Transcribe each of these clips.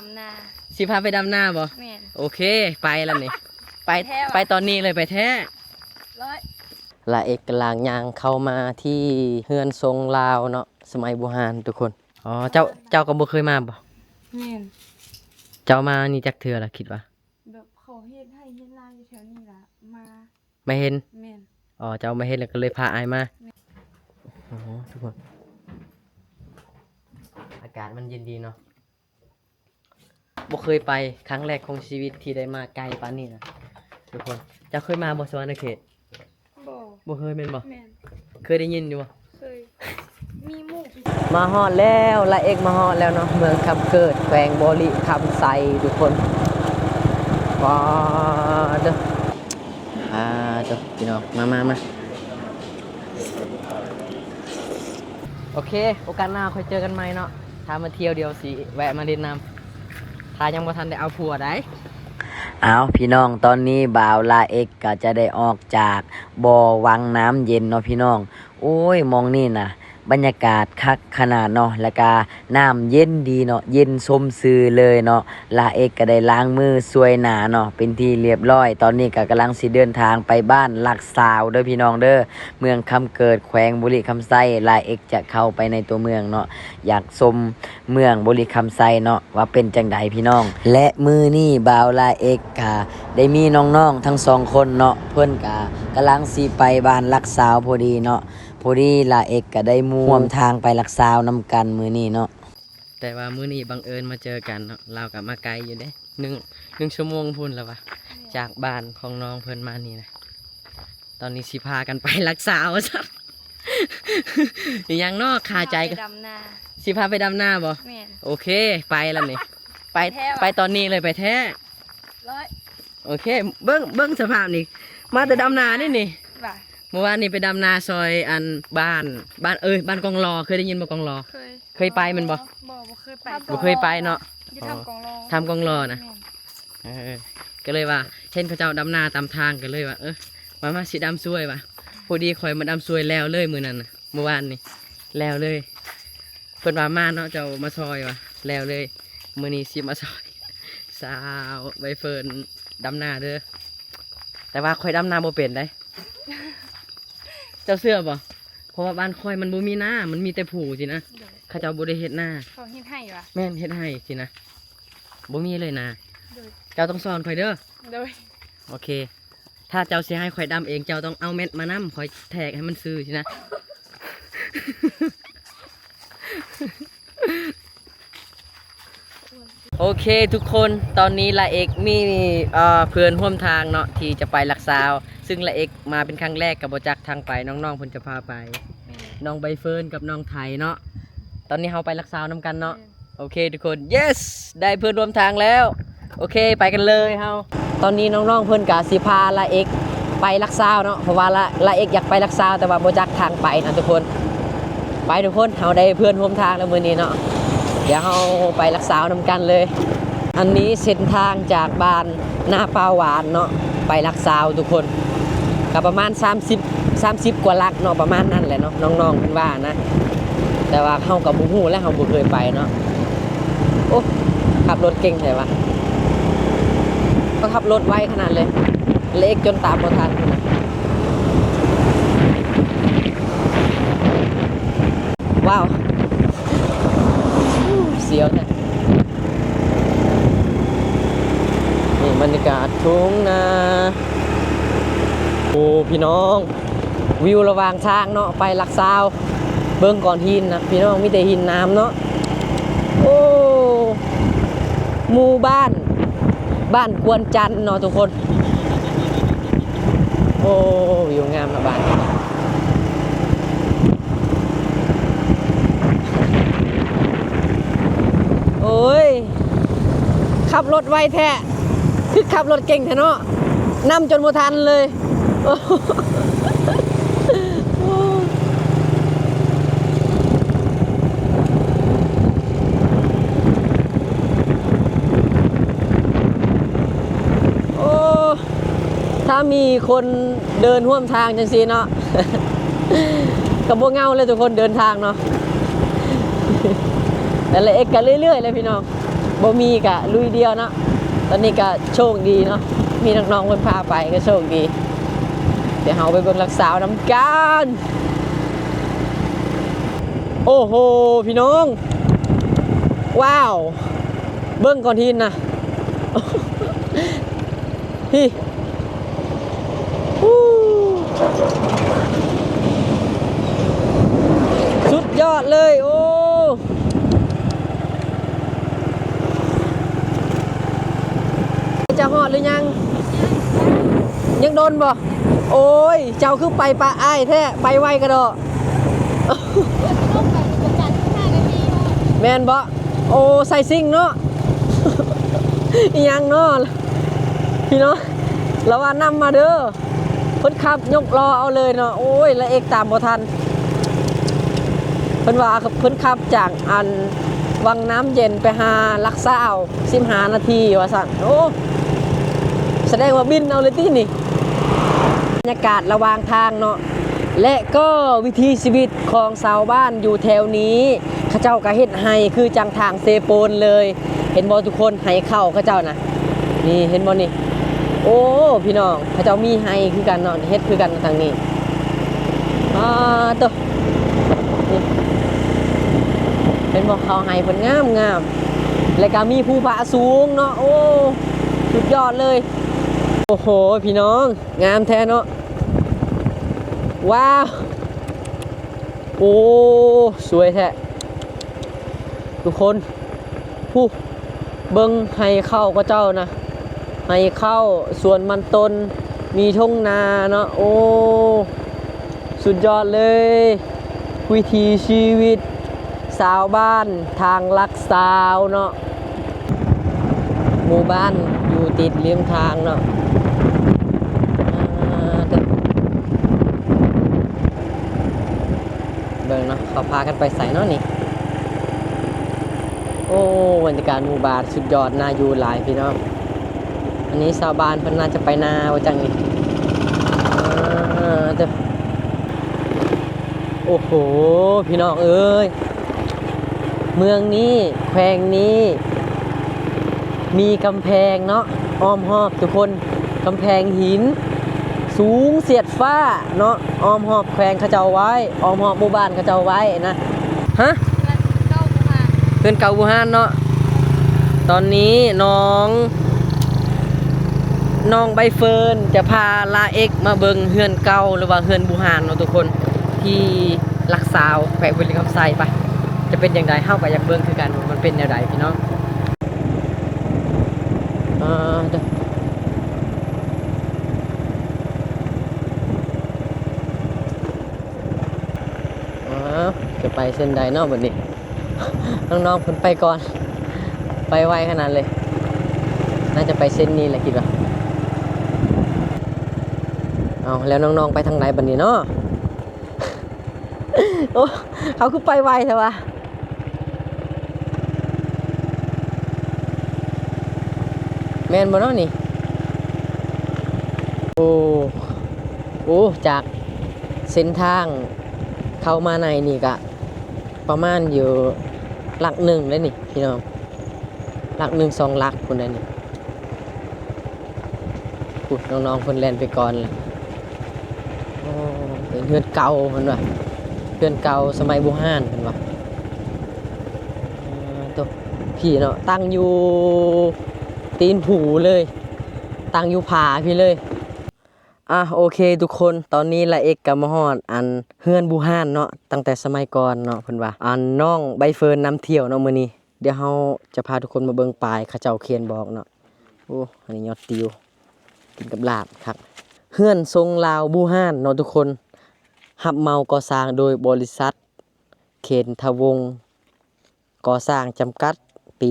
ดำนาสิพาไปดำนาบ่แม่นโอเคไปแล้วนี่ไปตอนนี้เลยไปแท้ร้อยละเอกกำลังย่างเข้ามาที่เฮือนทรงลาวเนาะสมัยโบราณทุกคนอ๋อเจ้าก็บ่เคยมาบ่แม่นเจ้ามานี่จักเทื่อละคิดว่าแบบเขาเฮ็ดให้เฮ็ดลายอยู่แถวนี้ล่ะมาไม่เห็นแม่นอ๋อเจ้าไม่เห็นแล้วก็เลยพาอายมาโอ้โหทุกคนอากาศมันเย็นดีเนาะบ่เคยไปครั้งแรกของชีวิตที่ได้มาไกลปานนี้นะทุกคนเจ้าเคยมาบ่สวรรณเขตบ่เคยแม่นบ่แม่นเคยได้ยินอยู่บ่เคยมีหมู่มาฮอดแล้วละเอกมาฮอดแล้วเนาะเมืองคำเกิดแขวงบริคำไซทุกคนว้าเด้อเด้อพี่น้องมาโอเคโอกาสหน้าค่อยเจอกันใหม่เนาะถ้ามาเที่ยวเดียวสิแวะมาเล่นน้ำถ้ายังบ่ทันได้เอาผัวได้เอาพี่น้องตอนนี้บ่าวลาเอกก็จะได้ออกจากบ่อวังน้ำเย็นเนาะพี่น้องโอ้ยมองนี่นะบรรยากาศคักขนาดเนาะแล้วก็น้ำเย็นดีเนาะเย็นสมซื่อเลยเนาะลาเอกก็ได้ล้างมือสวยหนาเนาะเป็นที่เรียบร้อยตอนนี้ก็กำลังสิเดินทางไปบ้านลักสาวเด้อพี่น้องเด้อเมืองคำเกิดแขวงบุรีคำไซลาเอกจะเข้าไปในตัวเมืองเนาะอยากชมเมืองบุรีคำไซเนาะว่าเป็นจังไดพี่น้องและมือนี่บ่าวลาเอกก็ได้มีน้องๆทั้งสองคนเนาะเพิ่นก็กำลังสิไปบ้านลักสาวพอดีเนาะพอดีลาเอกก็ได้ม่วมทางไปลักสาวนำกันมือนี้เนาะแต่ว่ามือนี้บังเอิญมาเจอกันเนาะเรากับมาไกลอยู่เด้หนึ่งชั่วโมงพุ่นแล้ววะจากบ้านของน้องเพิ่นมานี่นะตอนนี้สิพากันไปลักสาวซะอย่างนอกคาใจก็สิพาไปดำนาบ่โอเคไปแล้วนี่ไปตอนนี้เลยไปแท้ร้อยโอเคเบิ้งสภาพนี่มาแต่ดำนานี่เมื่อวานนี่ไปดำนาซอยอันบ้านบ้านกองรอเคยได้ยินบ่กองรอเคยไปมันบ่บ่เคยไปเนาะทำกองรอนะก็เลยว่าเช่นเขาเจ้าดำนาตามทางกันเลยว่ามาสิดำช่วยว่ะพอดีคอยมาดำช่วยแล้วเลยมื้อนั้นน่ะเมื่อวานนี่แล้วเลยเพิ่นว่ามาเนาะเจ้ามาซอยว่ะแล้วเลยมื้อนี้สิมาซอยสาวใบเฟิร์นดำนาเด้อแต่ว่าคอยดำนาบ่เป็นได้เจ้าเสื้อบ่เพราะว่าบ้านคอยมันบ่มีหน้ามันมีแต่ผูสินะเขาเจ้าบ่ได้เฮ็ดหน้าเขาเฮ็ดให้ว่ะแม่นเฮ็ดให้สินะบ่มีเลยนะเจ้าต้องสอนคอยเด้อโอเคถ้าเจ้าสิให้คอยดำเองเจ้าต้องเอาเม็ดมานำคอยแทกให้มันซื่อสินะ โอเคทุกคนตอนนี้ละเอกมีเพื่อนร่วมทางเนาะที่จะไปลักสาวซึ่งละเอกมาเป็นครั้งแรกกับโบจักทางไปน้องๆเพิ่นจะพาไปน้องใบเฟิร์นกับน้องไทยเนาะตอนนี้เราไปลักสาวนำกันเนาะโอเคทุกคน yes ได้เพื่อนร่วมทางแล้วโอเคไปกันเลยเฮาตอนนี้น้องๆเพิ่นกะสิพาละเอกไปลักสาวเนาะเพราะว่าละเอกอยากไปลักสาวแต่ว่าโบจักทางไปนะทุกคนไปทุกคนเราได้เพื่อนร่วมทางแล้วมื้อนี้เนาะเดี๋ยวเราไปลักสาวนำกันเลยอันนี้เส้นทางจากบ้านหน้าป่าหวานเนาะไปลักสาวทุกคนก็ประมาณ30กว่าลักเนาะประมาณนั้นแหละเนาะน้องๆเพิ่นว่านะแต่ว่าเฮาก็บ่ฮู้และเฮาบ่เคยไปเนาะโอ้ขับรถเก่งแท้ว่ะก็ขับรถไวขนาดเลยเล็กจนตามบ่ทันว้าวเสียวแท้นี่บรรยากาศทุ่งนาโอ้พี่น้องวิวระหว่างทางเนาะไปลักสาวเบิ่งก่อนหินนะพี่น้องมีแต่หินน้ำเนาะโอ้หมู่บ้านกวนจันทร์เนาะทุกคนโอ้วิวงามนะบ้านโอ้ยขับรถไวแท้คือขับรถเก่งแท้เนาะนำจนบ่ทันเลยโอ้ถ้ามีคนเดินร่วมทางจังซี่เนาะกับบ่เงาเลยทุกคนเดินทางเนาะแต่ละเอกกันเรื่อยๆเลยพี่น้อง บ่มีกะลุยเดียวเนาะตอนนี้ก็โชคดีเนาะมีน้องๆคนพาไปก็โชคดีเดี๋ยวเฮาไปเบิ่งรักสาวน้ำกันโอ้โหพี่น้องว้าวเบิ่งก่อนทีนะพี่สุดยอดเลยโอ้จะฮอดหรือยังโดนบ่โอ้ยเจ้าคือไปปะอ้ายแท้ไปไวกระโดดแมนบ่โอ้ใส่ซิ่งเนาะยังเนาะพี่เนาะแล้วว่านำมาเด้อเพิ่นขับยกรอเอาเลยเนาะโอ้ยแล้วเอกตามบ่ทันเพิ่นว่าเพิ่นขับจากอันวังน้ำเย็นไปหาลักษาเอา15 นาทีว่าสั่นโอ้แสดงว่าบินเอาเลยที่นี่บรรยากาศระหว่างทางเนาะและก็วิถีชีวิตของชาวบ้านอยู่แถวนี้ข้าเจ้าก็เฮ็ดให้คือจังทางเซโปนเลยเห็นบ่ทุกคนให้เข้าข้าเจ้านะนี่เห็นบ่นี่โอ้พี่น้องข้าเจ้ามีให้คือกันเนาะเฮ็ดคือกันทางนี้ตัวนี่เห็นบ่เขาให้เพิ่นงามแล้วก็มีภูผาสูงเนาะโอ้สุดยอดเลยโอ้โหพี่น้องงามแท้เนาะว้าวโอ้สวยแท้ทุกคนผู้เบิ้งให้เข้าก็เจ้านะให้เข้าสวนมันต้นมีทุ่งนาเนาะโอ้สุดยอดเลยวิถีชีวิตสาวบ้านทางลักสาวเนาะหมู่บ้านอยู่ติดริมทางเนาะเบิ่งเนาะเขาพากันไปใส่เนาะนี่โอ้บรรยากาศหมู่บ้านสุดยอดน่าอยู่หลายพี่น้องอันนี้ชาวบ้านเพิ่นน่าจะไปนาว่าจังนี่โอ้โหพี่น้องเอ้ยเมืองนี้แขวงนี้มีกำแพงเนาะอ้อมรอบทุกคนกำแพงหินสูงเสียดฟ้าเนาะอ้อมรอบแขวงเขาเจ้าไว้อ้อมรอบหมู่บ้านเขาเจ้าไว้นะฮะเพื่อนเก่าบูฮานเนาะตอนนี้น้องใบเฟิร์นจะพาลาเอ็กมาเบิงเฮือนเก่าหรือว่าเฮือนบูฮานเนาะทุกคนที่รักษาแขวงบุรีคำไซไปจะเป็นอย่างไรเข้าไปอยากเบิงคือกันมันเป็นอย่างไรพี่น้องจะไปเส้นใดเนาะแบบนี้ น้องๆเพิ่นไปก่อนไปไวขนาดเลยน่าจะไปเส้นนี้แหละคิดว่าเอาแล้วน้องๆไปทางไหนบัดนี้เนาะ โอ้เขาคือไปไวใช่ปะแมนบ่เนาะนี่โอ้จากเส้นทางเข้ามาในนี่ก็ประมาณอยู่หลัก1เลยนี่พี่น้องหลัก1 2หลักคนนั้นนี่พูดน้องๆคนแล่นไปก่อนเลยโอ้เป็นเฮือนเก่าเพิ่นว่าเฮือนเก่าสมัยโบราณเพิ่นว่าตัวพี่เนาะตั้งอยู่ตีนผูเลยตั้งอยู่ผาพี่เลยโอเคทุกคนตอนนี้ละเอกกับมฮอดอันเฮือนบูฮานเนาะตั้งแต่สมัยก่อนเนาะเพิ่นว่าอันน้องใบเฟิร์นนำเที่ยวเนาะมื้อนี้เดี๋ยวเฮาจะพาทุกคนมาเบิ่งปลายเขาเจ้าเขียนบอกเนาะโอ้อันนี้ยอดติวกินกับลาบครับเฮือนทรงลาวบูฮานเนาะทุกคนรับเหมาก่อสร้างโดยบริษัทเคนทวงศ์ก่อสร้างจำกัดปี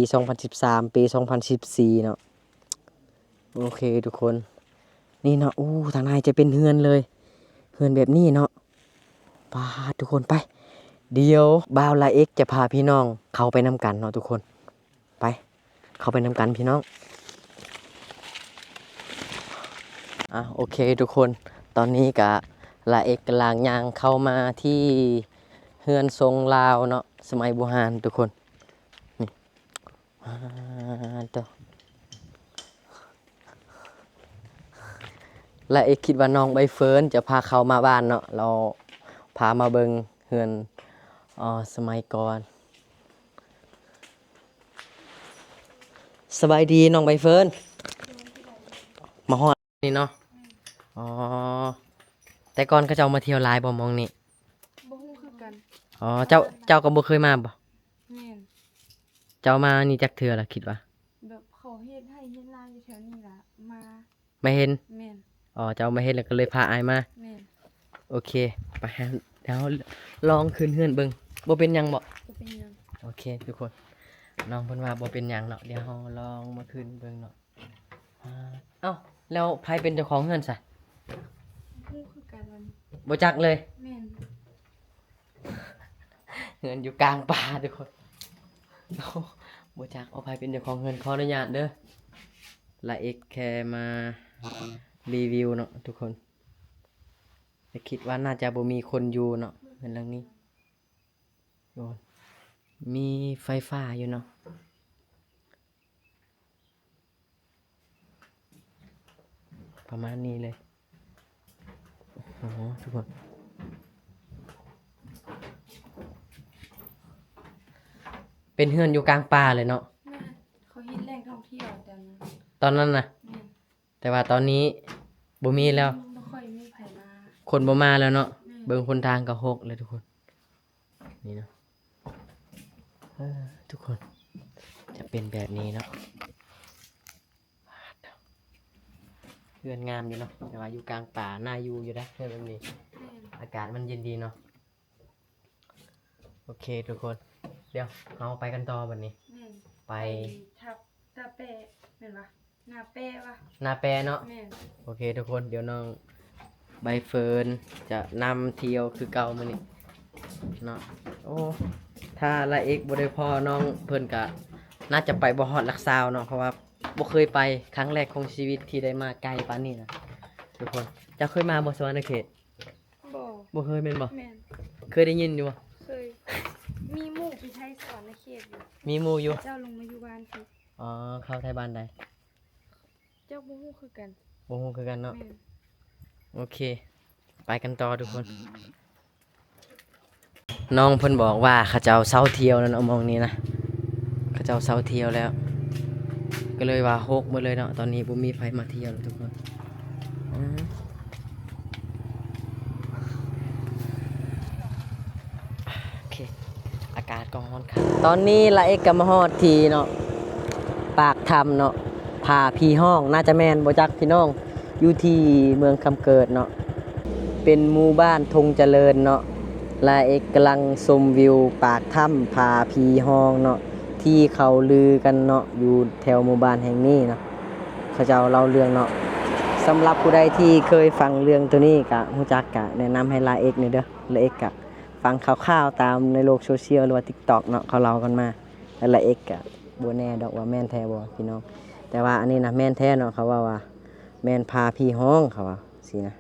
2013 ปี 2014 เนาะโอเคทุกคนนี่เนาะทางในจะเป็นเฮือนเลยเฮือนแบบนี้เนาะไปทุกคนไปเดี๋ยวบ่าวลาเอ็กจะพาพี่น้องเข้าไปนำกันเนาะทุกคนไปเข้าไปนำกันพี่น้องโอเคทุกคนตอนนี้กะลาเอ็กกำลังย่างเข้ามาที่เฮือนทรงลาวเนาะสมัยโบราณทุกคนนี่ ตัวและเอกคิดว่าน้องใบเฟิร์นจะพาเขามาบ้านเนาะเราพามาเบิงเฮือนสมัยก่อนสบายดีน้องใบเฟิร์นมาฮอดนี่เนาะอ๋อแต่ก่อนเขาเจ้ามาเที่ยวหลายบ่มองนี่ บ่ฮู้คือกัน อ๋อเจ้าก็บ่เคยมาบ่ แม่น เจ้ามานี่จักเทื่อละคิดว่า แบบเขาเฮ็ดให้เฮ็ดนาอยู่แถวนี้ล่ะมา ไม่เห็น แม่น อ๋อเจ้ามาเห็นแล้วก็เลยพาอายมา แม่น โอเคไปเดี๋ยวลองขึ้นเฮือนเบิ่งบ่เป็นหยังบ่ จะเป็นหยัง โอเคทุกคนน้องเพิ่นว่าบ่เป็นหยังเนาะเดี๋ยวเราลองมาขึ้นเบิ่งเนาะเอ้าแล้วไผเป็นเจ้าของเฮือนซะ ฮู้คือกันวัน บ่จักเลย แม่น เฮือนอยู่กลางป่าทุกคนโอ้บ่จักเอาไผเป็นเจ้าของเฮือนขออนุญาตเด้อละเอกแค่มารีวิวเนาะทุกคนแต่คิดว่าน่าจะบ่มีคนอยู่เนาะเฮือนหลังนี้โยนมีไฟฟ้าอยู่เนาะประมาณนี้เลยโอ้โหทุกคนเป็นเฮือนอยู่กลางป่าเลยเนาะ แม่นเขาเฮ็ดแหล่งท่องเที่ยวแต่นั้น ตอนนั้นนะ แม่น แต่ว่าตอนนี้บ่มีแล้ว บ่ค่อยมีไผมา คนบ่มาแล้วเนาะ แม่น เบิ่งคนทางก็หกเลยทุกคนนี่เนาะทุกคนจะเป็นแบบนี้เนาะเรือนงามอยู่เนาะแต่ว่าอยู่กลางป่าน่าอยู่อยู่นะเรือนแบบนี้ แม่น อากาศมันเย็นดีเนาะโอเคทุกคนเดี๋ยวเราไปกันต่อวันนี้ แม่น ไป ทับตาแปะแม่นปะหน้าแปะวะ นาแปเนาะ แม่น โอเคทุกคนเดี๋ยวน้องใบเฟิร์นจะนำเที่ยวคือเก่ามื้อนี้เนาะโอ้ถ้าละเอกบ่ได้พอน้องเพิ่นก็น่าจะไปบ่ฮอดหลักซาวเนาะเพราะว่าบ่เคยไปครั้งแรกของชีวิตที่ได้มาไกลปานนี้นะทุกคนจะเคยมาบ่สวรรณเขต บ่ บ่เคยแม่นบ่ แม่น เคยได้ยินอยู่บ่ เคย มีหมู่พี่ไทยสอนในเขตอยู่ มีหมู่อยู่ เจ้าลงมาอยู่บ้านพี่ อ๋อเข้าไทยบ้านใด เจ้าบ่ฮู้คือกัน บ่ฮู้คือกันเนาะ แม่น โอเค ไปกันต่อทุกคน น้องเพิ่นบอกว่าเขาเจ้าเซาเที่ยวแล้วเนาะมองนี้นะเขาเจ้าเซาเที่ยวแล้ว ก็เลยว่าฮกหมดเลยเนาะตอนนี้บ่มีไผมาเที่ยวแล้วทุกคนโอเคอากาศก็ร้อนครับตอนนี้ละเอกก็มาฮอดที่เนาะปากถ้ำเนาะผาพี่ห้องน่าจะแม่นบ่จักพี่น้องอยู่ที่เมืองคำเกิดเนาะเป็นหมู่บ้านทงเจริญเนาะละเอกกำลังชมวิวปากถ้ำผาพี่ห้องเนาะที่เขาลือกันเนาะอยู่แถวหมู่บ้านแห่งนี้เนาะเขาเจ้าเล่าเรื่องเนาะสำหรับผู้ใดที่เคยฟังเรื่องตัวนี้ก็ฮู้จักก็แนะนำให้ละเอกนี่เด้อละเอกก็ฟังคร่าวๆตามในโลกโซเชียลหรือว่า TikTok เนาะเขาเล่ากันมาแล้วละเอกก็บ่แน่ดอกว่าแม่นแท้บ่พี่น้องแต่ว่าอันนี้นะแม่นแท้เนาะเขาว่าแม่นพาพี่ห้องเขาว่าสินะ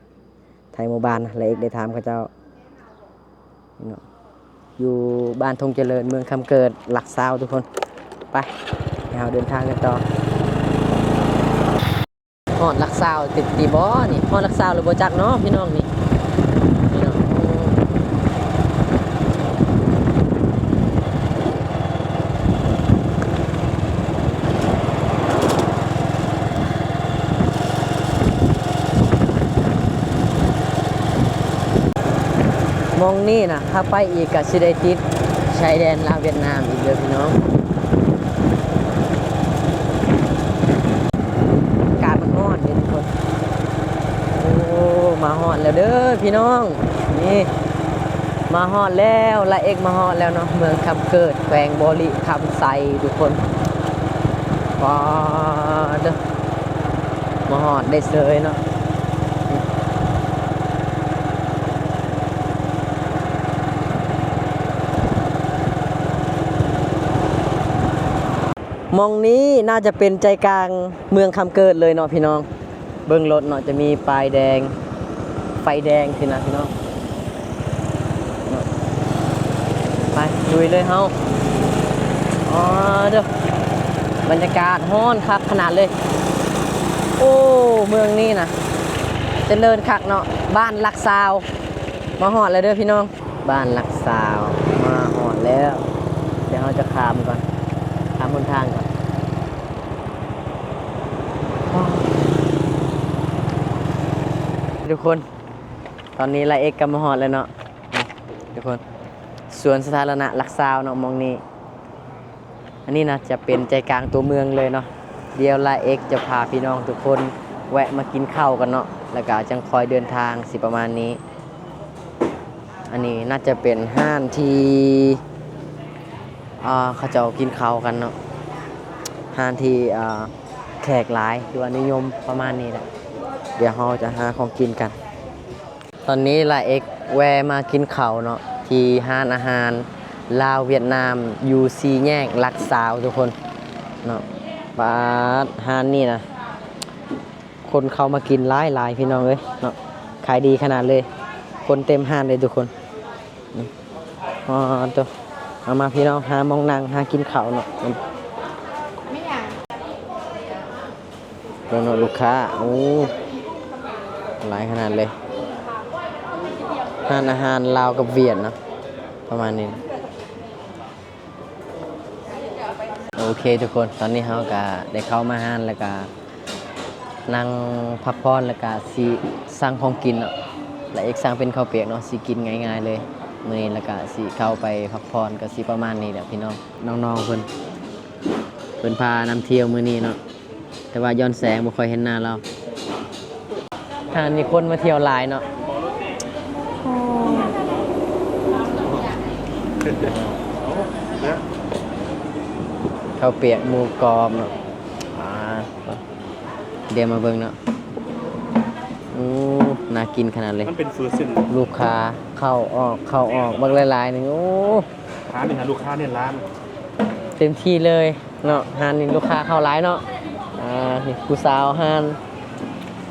ไทยหมู่บ้านนะละเอกได้ถามเขาเจ้าเนาะอยู่บ้านทงเจริญเมืองคำเกิดหลักซาวทุกคนไปเราเดินทางกันต่อฮอดหลักซาวติดตีบ่นี่ฮอดหลักซาวหรือบ่จักเนาะพี่น้องนี่นี่เนาะมองนี่นะถ้าไปอีกก็สิได้ติดชายแดนลาวเวียดนามอีกเด้อพี่น้องอากาศมันร้อนเด้อทุกคนโอ้มาฮอดแล้วเด้อพี่น้องนี่มาฮอดแล้วละเอกมาฮอดแล้วเนาะเมืองคำเกิดแขวงบริคำไซทุกคนว้าเด้อมาฮอดได้เสยเนาะมองนี้น่าจะเป็นใจกลางเมืองคำเกิดเลยเนาะพี่น้องเบิ้งรถเนาะจะมีป้ายแดงไฟแดงคือนะพี่น้องไปลุยเลยเฮาอ๋อเด้อ บรรยากาศฮ้อนคักขนาดเลยโอ้เมืองนี้นะเจริญคักเนาะบ้านลักซาวมาหอดเลยเด้อพี่น้องบ้านลักซาวมาหอดแล้วเดี๋ยวเราจะข้ามก่อนข้ามบนทางก่อนทุกคนตอนนี้ลาเอกกำมาหอดเลยเนาะทุกคนสวนสาธารณะลักซาวเนาะมองนี้อันนี้นะจะเป็นใจกลางตัวเมืองเลยเนาะเดี๋ยวลาเอกจะพาพี่น้องทุกคนแวะมากินข้าวกันเนาะแล้วก็จังคอยเดินทางสิประมาณนี้อันนี้น่าจะเป็นห้างที่เขาจะกินข้าวกันเนาะห้างที่แขกหลายหรือว่านิยมประมาณนี้แหละเดี๋ยวเราจะหาของกินกันตอนนี้ลาเอกแวะมากินข้าวเนาะที่ห้างอาหารลาวเวียดนามยูซีแยกลักซาวทุกคนเนาะบาดห้างนี่นะคนเข้ามากินหลายพี่น้องเลยเนาะขายดีขนาดเลยคนเต็มห้างเลยทุกคนตัวเอามาพี่น้องหามองนางหากินข้าวเนาะไม่อยาก เนาะลูกค้าโอ้หลายขนาดเลยห้างอาหารลาวกับเวียดนะประมาณนี้โอเคทุกคนตอนนี้เราก็ได้เข้ามาห้างแล้วก็นั่งพักผ่อนแล้วก็สิสั่งของกินเนาะแล้วเอกสั่งเป็นข้าวเปียกเนาะสิกินง่ายๆเลยมื้อนี้แล้วก็สิเข้าไปพักผ่อนก็สิประมาณนี้แหละพี่น้องน้องๆเพิ่นพานำเที่ยวมื้อนี้เนาะแต่ว่าย้อนแสงบ่ค่อยเห็นหน้าเราทางนี้คนมาเที่ยวหลายเนาะข้าวเปียกหมูกรอบเนาะเดี๋ยวมาเบิ่งเนาะน่ากินขนาดเลยมันเป็นฟูซินลูกค้าเข้าออกบักหลายๆนึงโอ้ร้านนี่ฮะลูกค้าเนี่ยร้านเต็มที่เลยเนาะฮานนี่ลูกค้าเข้าหลายเนาะนี่ผู้สาวฮาน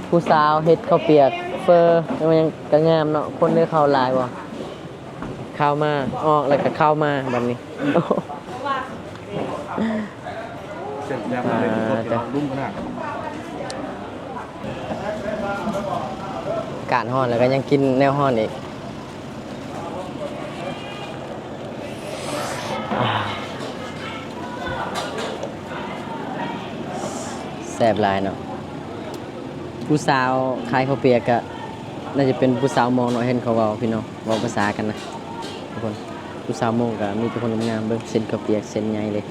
ผู้สาวเฮ็ดข้าวเปียกเฟอร์มันยังกระงามเนาะคนได้เข้าหลายบ่เข้ามาออกแล้วก็เข้ามาแบบนี้เสร็จแล้วเลยก็รุ่มขนาดการฮ้อนแล้วก็ยังกินแนวฮ้อนอีกแซ่บหลายเนาะผู้สาวขายข้าวเปียกก็น่าจะเป็นผู้สาวมองเนาะเห็นเขาเว้าพี่น้องเว้าภาษากันนะทุกคนผู้สาวมองก็มีทุกคนงามเบิ่งเส้นข้าวเปียกเส้นใหญ่เลย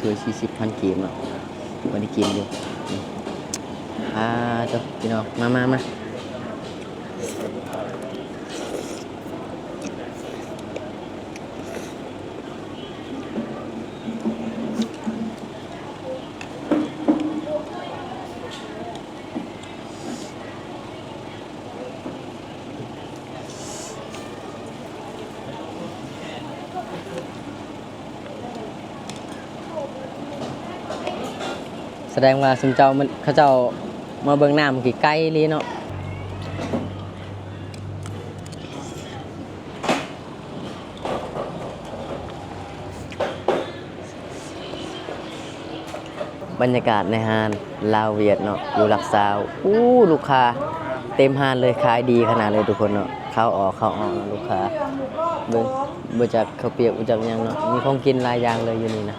ตัว40,000 กีบเนาะวันนี้กินอยู่จ้ะพี่น้องมาแสดงว่าสมเจ้ามันเขาเจ้ามาเบิ่งน้ำกี่ไกลลีเนาะบรรยากาศในห้างลาวเวียดเนาะอยู่ลักซาวลูกค้าเต็มห้างเลยขายดีขนาดเลยทุกคนเนาะเข้าออกลูกค้าเบิ่งบ่จักข้าวเปียกบ่จักหยังเนาะมีของกินหลายอย่างเลยอยู่นี่นะ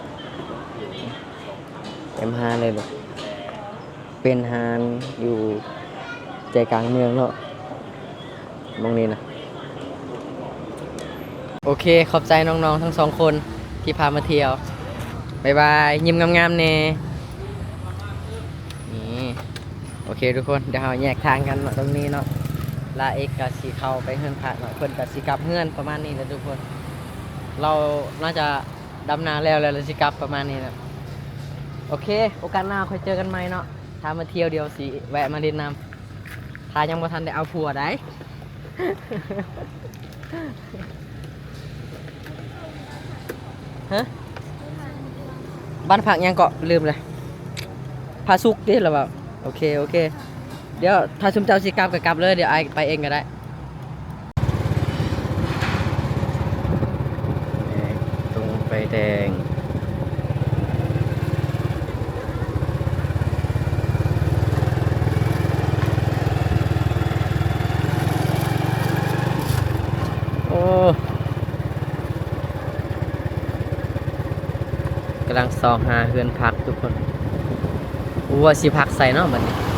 เต็มห้างเลยลูกเป็นห้างอยู่ใจกลางเมืองเนาะตรงนี้นะโอเคขอบใจน้องๆทั้ง2คนที่พามาเที่ยวบ๊ายบายยิ้มงามๆแน่นี่โอเคทุกคนเดี๋ยวเราแยกทางกันตรงนี้เนาะลาเอกกับสีเข้าไปเฮือนพักเนาะเพิ่นกับสีกลับเฮือนประมาณนี้แหละทุกคนเราน่าจะดำนาแล้วสิกลับประมาณนี้นะโอเคโอกาสหน้าค่อยเจอกันใหม่เนาะถ้ามาเที่ยวเดียวสิแวะมาเล่นน้ำถ้ายังบ่ทันได้เอาผัวได้ ฮะบ้านผักยังเกาะลืมเลยพาสุกดิหรือเปล่าโอเคเดี๋ยวถ้าชุมเจ้าสิกลับก็กลับเลยเดี๋ยวไอไปเองก็ได้ตรงไฟแดง กำลังซองหาเฮือนพักทุกคนว่าสิพักใส่เนาะบัดนี้